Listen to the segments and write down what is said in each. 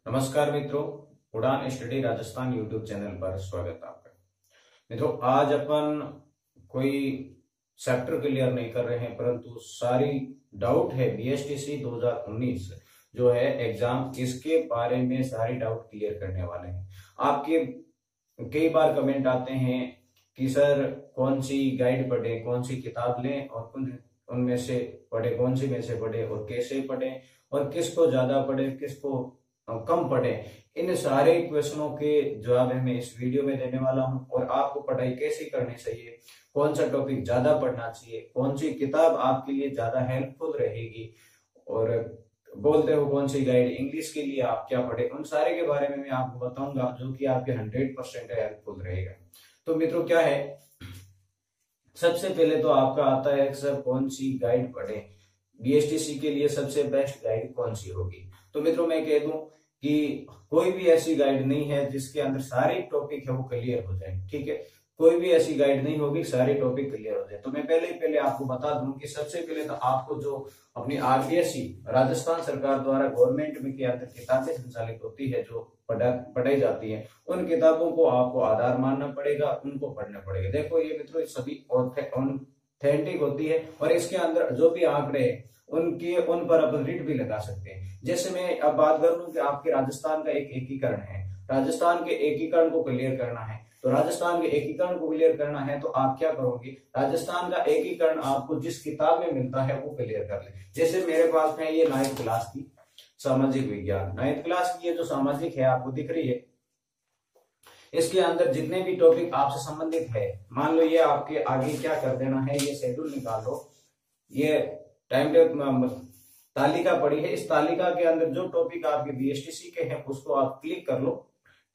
नमस्कार मित्रों, उड़ान स्टडी राजस्थान यूट्यूब चैनल पर स्वागत है आपका। मित्रों, आज अपन कोई चैप्टर क्लियर नहीं कर रहे हैं, परंतु सारी डाउट है बीएसटीसी 2019 जो है एग्जाम, इसके बारे में सारी डाउट क्लियर करने वाले हैं। आपके कई बार कमेंट आते हैं कि सर कौन सी गाइड पढ़े, कौन सी किताब लें और उनमें से पढ़े, कौन सी में से पढ़े और कैसे पढ़े और किसको ज्यादा पढ़े किसको कम पढ़े। इन सारे क्वेश्चनों के जवाब मैं इस वीडियो में देने वाला हूं और आपको पढ़ाई कैसे करनी चाहिए, कौन सा टॉपिक ज्यादा पढ़ना चाहिए, कौन सी किताब आपके लिए ज्यादा हेल्पफुल रहेगी और बोलते हो कौन सी गाइड इंग्लिश के लिए आप क्या पढ़े, उन सारे के बारे में मैं आपको बताऊंगा जो कि आपके 100% हेल्पफुल रहेगा। तो मित्रों क्या है, सबसे पहले तो आपका आता है सर कौन सी गाइड पढ़े, बीएसटीसी के लिए सबसे बेस्ट गाइड कौन सी होगी। तो मित्रों मैं कह दूं कि कोई भी ऐसी गाइड नहीं है जिसके अंदर सारे टॉपिक है वो क्लियर हो जाए, ठीक है। कोई भी ऐसी गाइड नहीं होगी सारे टॉपिक क्लियर हो जाए। तो मैं पहले आपको बता दूं कि सबसे पहले तो आपको जो अपनी आरबीएससी राजस्थान सरकार द्वारा गवर्नमेंट में के अंदर किताबें संचालित होती है, जो पढ़ाई जाती है, उन किताबों को आपको आधार मानना पड़ेगा, उनको पढ़ना पड़ेगा। देखो ये मित्रों सभी ऑथेंटिक होती है और इसके अंदर जो भी आंकड़े हैं उन पर अपन रीड भी लगा सकते हैं। जैसे मैं अब बात कर लूं कि आपके राजस्थान का एक एकीकरण है, राजस्थान के एकीकरण को क्लियर करना है। तो राजस्थान के एकीकरण को क्लियर करना है तो आप क्या करोगे, राजस्थान का एकीकरण आपको जिस किताब में मिलता है वो क्लियर कर ले। जैसे मेरे पास में ये 9th क्लास की सामाजिक विज्ञान, 9th क्लास की ये जो सामाजिक है आपको दिख रही है, इसके अंदर जितने भी टॉपिक आपसे संबंधित है, मान लो ये आपके आगे क्या कर देना है, ये शेड्यूल निकाल लो, ये टाइम टेबल तालिका पड़ी है, इस तालिका के अंदर जो टॉपिक आपके बीएसटीसी के हैं उसको आप क्लिक कर लो,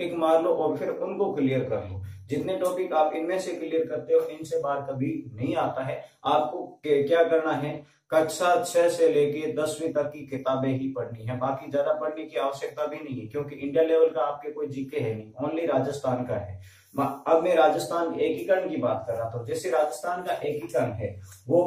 टिक मार लो और फिर उनको क्लियर कर लो। जितने टॉपिक आप इनमें से क्लियर करते हो इनसे बाहर कभी नहीं आता है। आपको क्या करना है, कक्षा 6 से लेके 10वीं तक की किताबें ही पढ़नी है, बाकी ज्यादा पढ़ने की आवश्यकता भी नहीं है, क्योंकि इंडिया लेवल का आपके कोई जीके है नहीं, ओनली राजस्थान का है। अब मैं राजस्थान एकीकरण की बात कर रहा था। जैसे राजस्थान का एकीकरण है वो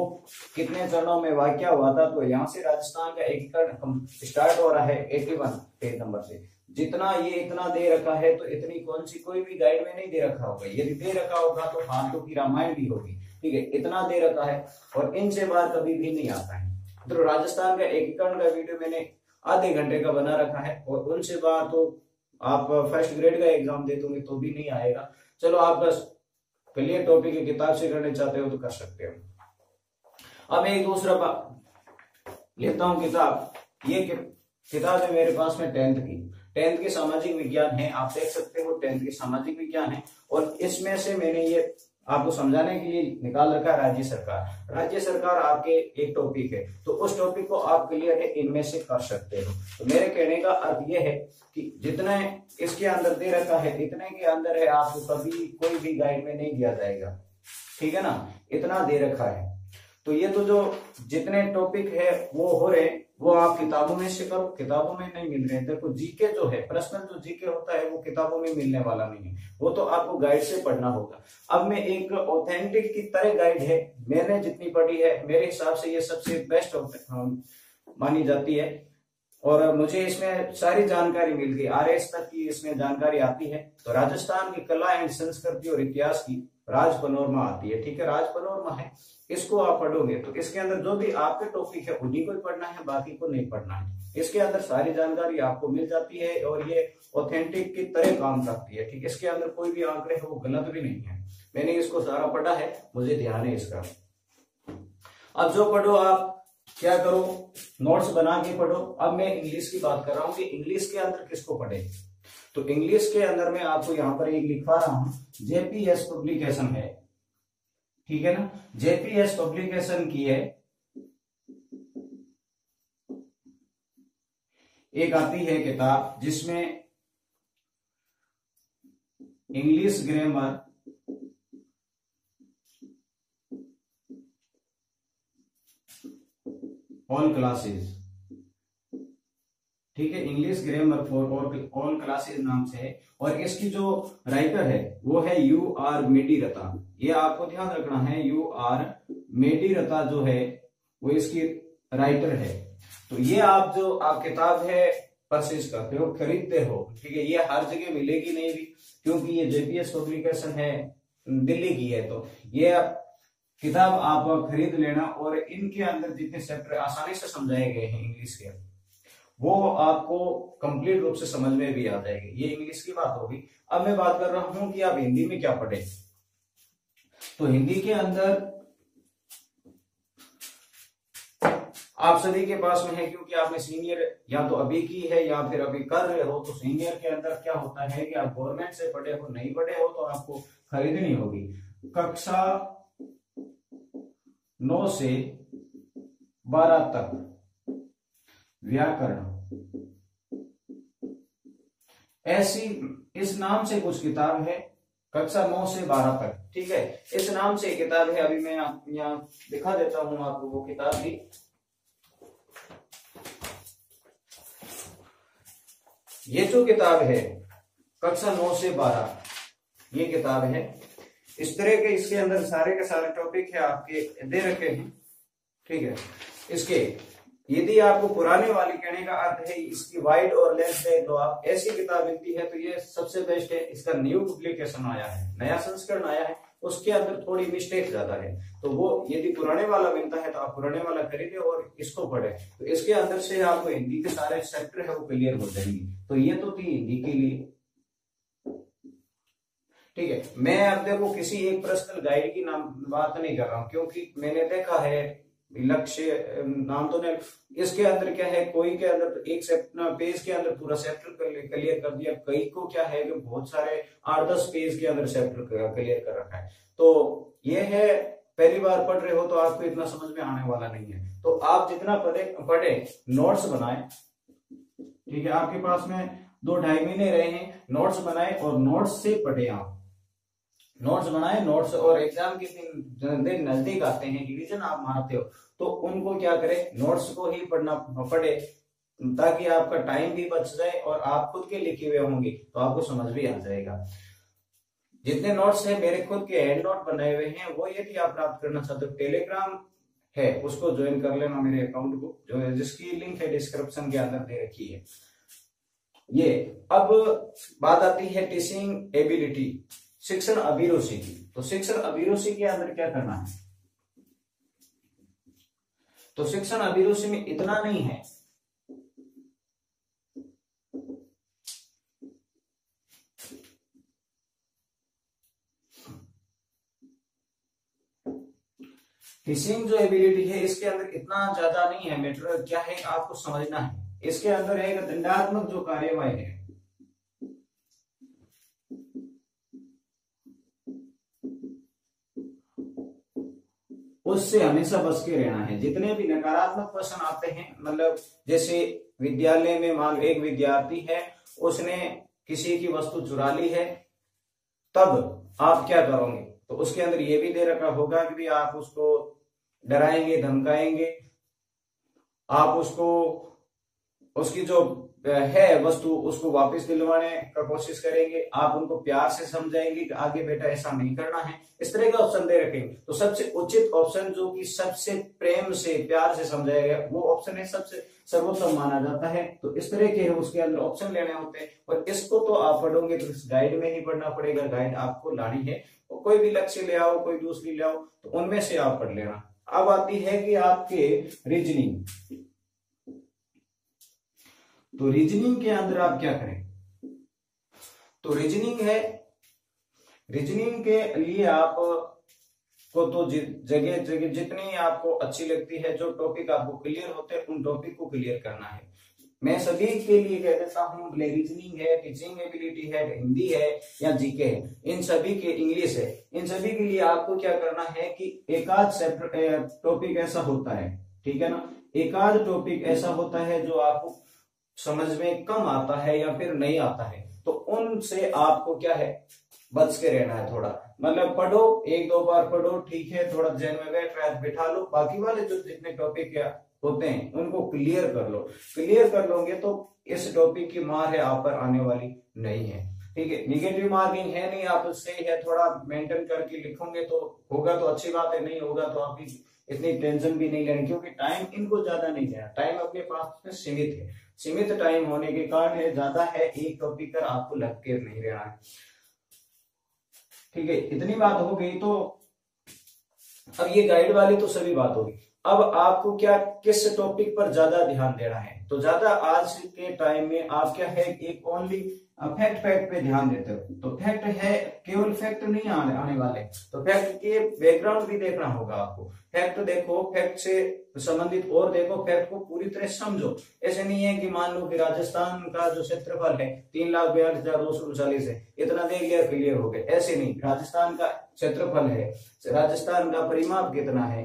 कितने चरणों में वाक्य हुआ था, तो यहाँ से राजस्थान का एकीकरण स्टार्ट हो रहा है 81 पेज नंबर से। जितना ये इतना दे रखा है तो इतनी कौन सी कोई भी गाइड में नहीं दे रखा होगा, यदि दे रखा होगा तो फालतू की रामायण भी होगी, ठीक है। इतना दे रखा है और इनसे बाहर कभी भी नहीं आता है। तो राजस्थान का एकीकरण का वीडियो मैंने आधे घंटे का बना रखा है और उनसे बाहर तो आप फर्स्ट ग्रेड का एग्जाम दे दोगे तो भी नहीं आएगा। चलो आप बस क्लियर टॉपिक की किताब से करने चाहते हो तो कर सकते हो। अब एक दूसरा लेता हूं किताब, ये किताब है मेरे पास में 10th की सामाजिक विज्ञान है, आप देख सकते हो 10th की सामाजिक विज्ञान है और इसमें से मैंने ये आपको समझाने के लिए निकाल रखा है राज्य सरकार। राज्य सरकार आपके एक टॉपिक है तो उस टॉपिक को आप क्लियर है इनमें से कर सकते हो। तो मेरे कहने का अर्थ यह है कि जितने इसके अंदर दे रखा है इतने के अंदर है, आपको कभी कोई भी गाइड में नहीं दिया जाएगा, ठीक है ना, इतना दे रखा है। तो ये तो जो जितने टॉपिक है वो हो रहे वो आप किताबों में से करो, किताबों में नहीं मिल रहे। देखो जीके जो है, पर्सनल जो जीके होता है वो किताबों में मिलने वाला नहीं है, वो तो आपको गाइड से पढ़ना होगा। अब मैं एक ऑथेंटिक की तरह गाइड है, मैंने जितनी पढ़ी है मेरे हिसाब से ये सबसे बेस्ट मानी जाती है और मुझे इसमें सारी जानकारी मिल गई, आरएस तक की इसमें जानकारी आती है। तो राजस्थान की कला एंड संस्कृति और इतिहास की राज पनोरमा आती है, ठीक है, राज पनोरमा है, इसको आप पढ़ोगे तो इसके अंदर जो भी आपके टॉपिक है उन्हीं को ही पढ़ना है, बाकी को नहीं पढ़ना है। इसके अंदर सारी जानकारी आपको मिल जाती है और ये ऑथेंटिक की तरह काम करती है, ठीक है। इसके अंदर कोई भी आंकड़े है वो गलत भी नहीं है, मैंने इसको सारा पढ़ा है, मुझे ध्यान है इसका। अब जो पढ़ो आप क्या करो, नोट्स बना के पढ़ो। अब मैं इंग्लिश की बात कर रहा हूं कि इंग्लिश के अंदर किसको पढ़े। तो इंग्लिश के अंदर मैं आपको यहाँ पर एक लिखवा रहा हूं, जेपीएस पब्लिकेशन है, ठीक है ना, जेपीएस पब्लिकेशन की है, एक आती है किताब जिसमें इंग्लिश ग्रामर ऑल क्लासेस, ठीक है, English grammar for all classes नाम से है और इसकी जो राइटर है वो है U.R. मेडीरता। ये आपको ध्यान रखना है, U.R. मेडीरता जो है वो इसकी राइटर है। तो ये आप जो आप किताब है परचेज करते हो, खरीदते हो, ठीक है। ये हर जगह मिलेगी नहीं भी, क्योंकि ये जेपीएस पब्लिकेशन है, दिल्ली की है। तो ये किताब आप खरीद लेना, और इनके अंदर जितने चैप्टर आसानी से समझाए गए हैं इंग्लिश के, वो आपको कंप्लीट रूप से समझ में भी आ जाएगी। ये इंग्लिश की बात होगी। अब मैं बात कर रहा हूं कि आप हिंदी में क्या पढ़े। तो हिंदी के अंदर आप सभी के पास में है, क्योंकि आपने सीनियर या तो अभी की है या फिर अभी कर रहे हो। तो सीनियर के अंदर क्या होता है कि आप गवर्नमेंट से पढ़े हो, नहीं पढ़े हो तो आपको खरीदनी होगी। कक्षा 9 से 12 तक व्याकरण, ऐसी इस नाम से कुछ किताब है, कक्षा 9 से 12 तक, ठीक है। इस नाम से किताब है। अभी मैं यहाँ दिखा देता हूं आपको वो किताब भी। ये जो किताब है कक्षा 9 से 12, ये किताब है। इस तरह के इसके अंदर सारे के सारे टॉपिक है आपके दे रखे हैं, ठीक है। इसके यदि आपको पुराने वाली कहने का अर्थ है इसकी वाइड और लेंथ देख लो आप, ऐसी किताब मिलती है तो ये सबसे बेस्ट है। इसका न्यू पब्लिकेशन आया है, नया संस्करण आया है, उसके अंदर थोड़ी मिस्टेक ज्यादा है। तो वो यदि पुराने वाला मिलता है तो आप पुराने वाला खरीदे और इसको पढ़े। तो इसके अंदर से आपको हिंदी के सारे चैप्टर है वो क्लियर हो जाएंगे। तो ये तो थी हिंदी के लिए, ठीक है। मैं अब देखो किसी एक पर्सनल गाइड की नाम बात नहीं कर रहा हूं, क्योंकि मैंने देखा है लक्ष्य नाम तो नहीं, इसके अंदर क्या है, कोई के अंदर एक पेज के अंदर पूरा चैप्टर क्लियर कर दिया, कई को क्या है कि बहुत सारे 8-10 पेज के अंदर चैप्टर क्लियर कर रखा है। तो ये है, पहली बार पढ़ रहे हो तो आपको इतना समझ में आने वाला नहीं है। तो आप जितना पढ़े नोट्स बनाए, ठीक है। आपके पास में 2-2.5 महीने रहे हैं, नोट्स बनाए और नोट्स से पढ़े। आप नोट्स बनाए, नोट्स, और एग्जाम के दिन नजदीक आते हैं, रिवीजन आप मारते हो, तो उनको क्या करें, नोट्स को ही पढ़े, ताकि आपका टाइम भी बच जाए और आप खुद के लिखे हुए होंगे तो आपको समझ भी आ जाएगा। जितने नोट्स है मेरे खुद के हैंड नोट बनाए हुए हैं, वो यदि आप प्राप्त करना चाहते हो, टेलीग्राम है उसको ज्वाइन कर लेना, मेरे अकाउंट को, जो जिसकी लिंक है डिस्क्रिप्शन के अंदर दे रखी है। ये अब बात आती है टीचिंग एबिलिटी, शिक्षण अभिरुचि की। तो शिक्षण अभिरुचि के अंदर क्या करना है, तो शिक्षण अभिरुचि में इतना नहीं है, टीचिंग जो एबिलिटी है इसके अंदर इतना ज्यादा नहीं है। मैटर क्या है आपको समझना है। इसके अंदर है दंडात्मक जो कार्यवाही है, उससे हमेशा बच के रहना है। जितने भी नकारात्मक क्वेश्चन आते हैं, मतलब जैसे विद्यालय में मान एक विद्यार्थी है, उसने किसी की वस्तु चुरा ली है, तब आप क्या करोगे, तो उसके अंदर ये भी दे रखा होगा कि भी आप उसको डराएंगे, धमकाएंगे, आप उसको उसकी जो है वस्तु उसको वापस दिलवाने का कोशिश करेंगे, आप उनको प्यार से समझाएंगे कि आगे बेटा ऐसा नहीं करना है, इस तरह का ऑप्शन दे रखेंगे। तो सबसे उचित ऑप्शन जो कि सबसे प्रेम से प्यार से समझाया गया वो ऑप्शन है, सबसे सर्वोत्तम माना जाता है। तो इस तरह के उसके अंदर ऑप्शन लेने होते हैं, और इसको तो आप पढ़ोगे तो इस गाइड में ही पढ़ना पड़ेगा। गाइड आपको लानी है, तो कोई भी लक्ष्य ले आओ, कोई दूसरी ले आओ, तो उनमें से आप पढ़ लेना। अब आती है कि आपके रीजनिंग, तो रीजनिंग के अंदर आप क्या करें, तो रीजनिंग है, रीजनिंग के लिए आप को तो जगह जगह जितनी आपको अच्छी लगती है, जो टॉपिक आपको क्लियर होते हैं उन टॉपिक को क्लियर करना है। मैं सभी के लिए कह देता हूँ, रीजनिंग है, टीचिंग एबिलिटी है, हिंदी है या जीके है, इन सभी के इंग्लिश है, इन सभी के लिए आपको क्या करना है कि एक आध चैप्टर टॉपिक ऐसा होता है, ठीक है ना, एक आध टॉपिक ऐसा होता है जो आपको समझ में कम आता है या फिर नहीं आता है, तो उनसे आपको क्या है बच के रहना है थोड़ा। मतलब पढ़ो, 1-2 बार पढ़ो, ठीक है, थोड़ा जहन में बैठा लो, बाकी वाले जो जितने टॉपिक होते हैं उनको क्लियर कर लो। क्लियर कर लोगे तो इस टॉपिक की मार है आप पर आने वाली नहीं है, ठीक है। निगेटिव मार्किंग है नहीं, आप सही है थोड़ा मेंटेन करके लिखोगे तो होगा तो अच्छी बात है, नहीं होगा तो आप इतनी टेंशन भी नहीं लेनी, क्योंकि टाइम इनको ज्यादा नहीं देना, टाइम अपने पास में सीमित है। सीमित टाइम होने के कारण ये ज्यादा है, एक टॉपिक पर आपको लग के नहीं रहना है। ठीक है, इतनी बात हो गई। तो अब ये गाइड वाली तो सभी बात होगी। अब आपको क्या किस टॉपिक पर ज्यादा ध्यान देना है, तो ज्यादा आज के टाइम में आप क्या है, एक ओनली फैक्ट पे ध्यान देते हो। तो फैक्ट है, केवल फैक्ट नहीं आने वाले, तो फैक्ट के बैकग्राउंड भी देखना होगा आपको। फैक्ट देखो, फैक्ट से संबंधित और देखो, फैक्ट को पूरी तरह समझो। ऐसे नहीं है कि मान लो कि राजस्थान का जो क्षेत्रफल है 3,42,239 है, इतना देख लिया क्लियर हो गया, ऐसे नहीं। राजस्थान का क्षेत्रफल है, राजस्थान का परिमाप कितना है,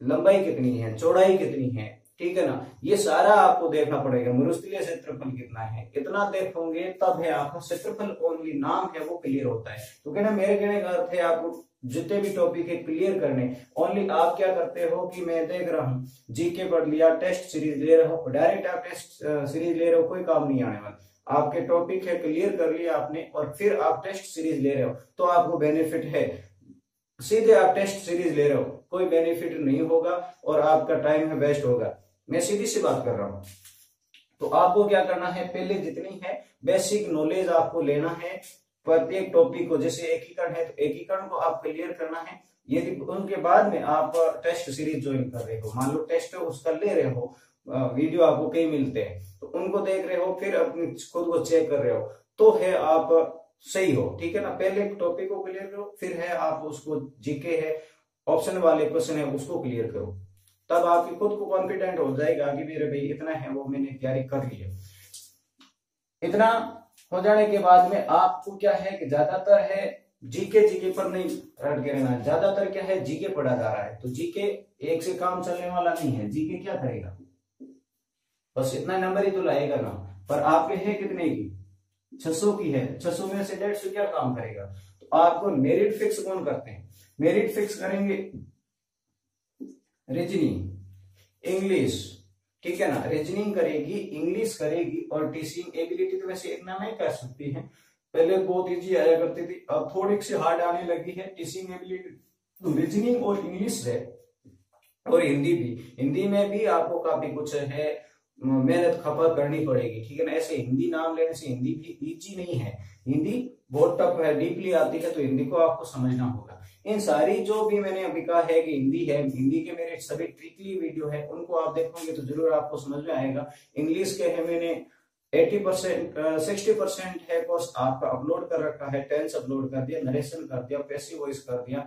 लंबाई कितनी है, चौड़ाई कितनी है, ठीक है ना, ये सारा आपको देखना पड़ेगा। मरुस्थलीय क्षेत्रफल कितना है, इतना देखोगे तब है आपका क्षेत्रफल ओनली नाम है वो क्लियर होता है। तो कहना मेरे कहने का अर्थ है आपको जितने भी टॉपिक है क्लियर करने। ओनली आप क्या करते हो कि मैं देख रहा हूँ जीके पढ़ लिया, टेस्ट सीरीज ले रहा हूँ, डायरेक्ट आप टेस्ट सीरीज ले रहे हो, कोई काम नहीं आने वाला। आपके टॉपिक है क्लियर कर लिया आपने और फिर आप टेस्ट सीरीज ले रहे हो तो आपको बेनिफिट है। सीधे आप टेस्ट सीरीज ले रहे हो, कोई बेनिफिट नहीं होगा और आपका टाइम है वेस्ट होगा। मैं सीधी सी बात कर रहा हूं। तो आपको क्या करना है, पहले जितनी है बेसिक नॉलेज आपको लेना है प्रत्येक टॉपिक को। जैसे एकीकरण है तो एकीकरण को आप क्लियर करना है। यदि उनके बाद में आप टेस्ट सीरीज ज्वाइन कर रहे हो, मान लो टेस्ट उसका ले रहे हो, वीडियो आपको कई मिलते हैं तो उनको देख रहे हो, फिर अपनी खुद को चेक कर रहे हो, तो है आप सही हो। ठीक है ना, पहले टॉपिक को क्लियर करो, फिर है आप उसको जीके है ऑप्शन वाले क्वेश्चन है उसको क्लियर करो, तब आपकी खुद को कॉन्फिडेंट हो जाएगा कि मेरे भाई इतना है वो मैंने तैयारी कर ली है। इतना हो जाने के बाद में आपको क्या है कि ज्यादातर है जीके पर नहीं रट के रहना, ज्यादातर क्या है जीके पढ़ा जा रहा है। तो जीके एक से काम चलने वाला नहीं है, जीके क्या करेगा, बस इतना नंबर ही तो लाएगा ना। पर आपके है कितने की, 600 की है, 600 में से 150 क्या काम करेगा। तो आपको मेरिट फिक्स कौन करते हैं, मेरिट फिक्स करेंगे रीजनिंग इंग्लिश, ठीक है ना, रीजनिंग करेगी, इंग्लिश करेगी और टीचिंग एबिलिटी तो वैसे इतना नहीं कर सकती है, पहले बहुत इजी आया करती थी, अब थोड़ी सी हार्ड आने लगी है टीचिंग एबिलिटी। तो रीजनिंग और इंग्लिश है और हिंदी भी, हिंदी में भी आपको काफी कुछ है मेहनत खपत करनी पड़ेगी, ठीक है ना। ऐसे हिंदी नाम लेने से हिंदी भी इजी नहीं है, हिंदी बहुत टफ है, डीपली आती है, तो हिंदी को आपको समझना होगा। इन सारी जो भी मैंने अभी कहा है कि हिंदी है, हिंदी के मेरे सभी ट्रिकली वीडियो है, उनको आप देखोगे तो जरूर आपको समझ में आएगा। इंग्लिश के है मैंने 80% 60% है कोर्स आपका अपलोड कर रखा है, टेंस अपलोड कर दिया, नरेशन कर दिया, पैसिव वॉइस कर दिया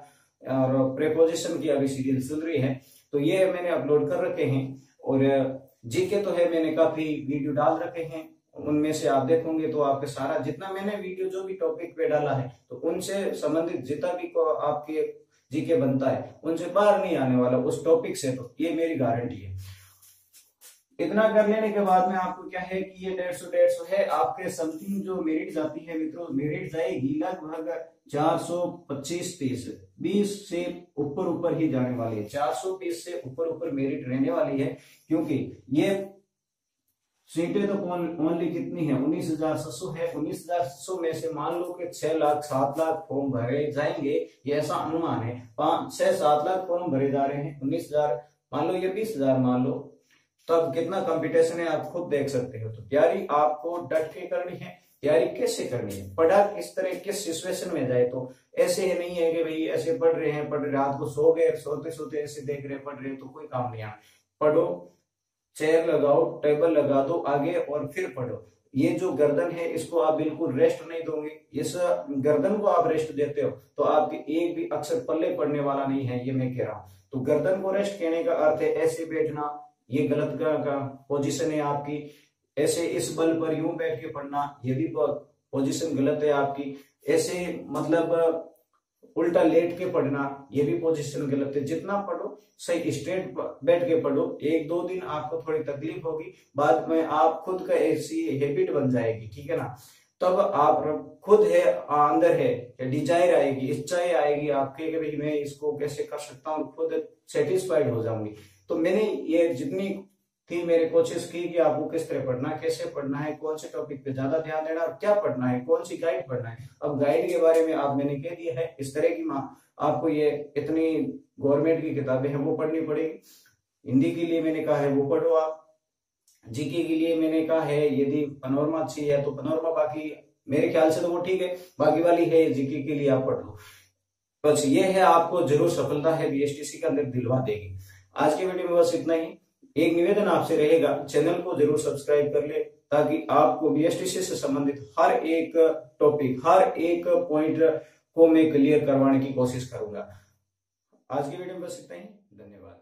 और प्रेपोजिशन की अभी सीरीज चल रही है, तो ये मैंने अपलोड कर रखे हैं। और जीके तो है मैंने काफी वीडियो डाल रखे हैं, उनमें से आप देखोगे तो आपके सारा जितना मैंने वीडियो जो भी टॉपिक पे डाला है तो उनसे संबंधित जितना भी को आपके जीके बनता है उनसे बाहर नहीं आने वाला उस टॉपिक से, तो ये मेरी गारंटी है। इतना कर लेने के बाद में आपको क्या है कि ये 150 है आपके समथिंग जो मेरिट जाती है मित्रों, मेरिट जाएगी लगभग 425-30, 20 से ऊपर ही जाने वाली है, 420 से ऊपर मेरिट रहने वाली है। क्योंकि ये सीटें तो ओनली कितनी है, 19,700 है, 19,700 में से मान लो कि 6 लाख 7 लाख फॉर्म भरे जाएंगे, ये ऐसा अनुमान है, 6-7 लाख फॉर्म भरे जा रहे हैं, 19,000 मान लो, ये 20,000 मान लो, तब कितना कंपटीशन है आप खुद देख सकते हो। तो तैयारी आपको डट के करनी है। तैयारी कैसे करनी है, पढ़ा किस तरह किस सिचुएशन में जाए, तो ऐसे ही नहीं है कि भाई ऐसे पढ़ रहे हैं, रात को सो गए, सोते सोते ऐसे देख रहे पढ़ रहे, तो कोई काम नहीं है। पढ़ो, चेयर लगाओ, टेबल लगा दो आगे और फिर पढ़ो। ये जो गर्दन है इसको आप बिल्कुल रेस्ट नहीं दोगे, इस गर्दन को आप रेस्ट देते हो तो आपके एक भी अक्षर पल्ले पड़ने वाला नहीं है, ये मैं कह रहा हूं। तो गर्दन को रेस्ट कहने का अर्थ है ऐसे बैठना, ये गलत का पोजीशन है आपकी, ऐसे इस बल पर यूं बैठ के पढ़ना, ये भी पोजीशन गलत है आपकी, ऐसे मतलब उल्टा लेट के पढ़ना, ये भी पोजीशन गलत है। जितना पढ़ो सही स्ट्रेट बैठ के पढ़ो, 1-2 दिन आपको थोड़ी तकलीफ होगी, बाद में आप खुद का ऐसी हैबिट बन जाएगी, ठीक है ना। तब आप खुद है अंदर है डिजायर आएगी, इच्छाएं आएगी आपके कि भाई मैं इसको कैसे कर सकता हूँ, खुद सेटिस्फाइड हो जाऊंगी। तो मैंने ये जितनी थी मेरे कोशिश की कि आपको किस तरह पढ़ना, कैसे पढ़ना है, कौन से टॉपिक पे ज्यादा ध्यान देना, क्या पढ़ना है, कौन सी गाइड पढ़ना है। अब गाइड के बारे में आप मैंने कह दिया है, इस तरह की आपको ये इतनी गवर्नमेंट की किताबें हैं वो पढ़नी पड़ेगी। हिंदी के लिए मैंने कहा है वो पढ़ो आप, जीके के लिए मैंने कहा है यदि पनोरमा अच्छी है तो पनोरमा, बाकी मेरे ख्याल से तो वो ठीक है, बाकी वाली है जीके के लिए आप पढ़ लो। बस ये है, आपको जरूर सफलता है बीएसटीसी के अंदर दिलवा देगी। आज की वीडियो में बस इतना ही। एक निवेदन आपसे रहेगा, चैनल को जरूर सब्सक्राइब कर ले ताकि आपको बीएसटीसी से संबंधित हर एक टॉपिक, हर एक पॉइंट को मैं क्लियर करवाने की कोशिश करूंगा। आज की वीडियो में बस इतना ही, धन्यवाद।